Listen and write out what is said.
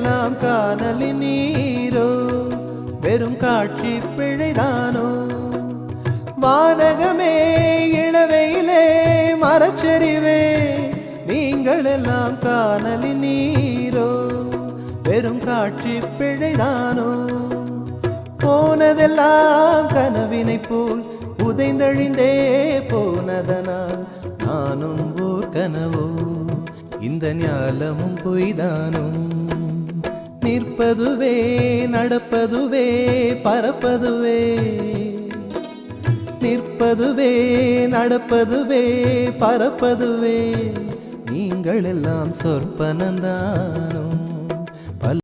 எல்லாம் காணலின் நீரோ வெறும் காட்சி பிழைதானோ வானகமே இளவையிலே மரச்சரிவே நீங்கள் எல்லாம் காணலின் நீரோ வெறும் காட்சி பிழைதானோ போனதெல்லாம் கனவினை போல் உதைந்தழிந்தே போனதனால் நானும் ஓர் கனவோ இந்த ஞாலமும் பொய்தானும் நிற்பதுவே நடப்பதுவே பறப்பதுவே நிற்பதுவே நடப்பதுவே பறப்பதுவே நீங்கள் எல்லாம் சொற்பனந்தானும்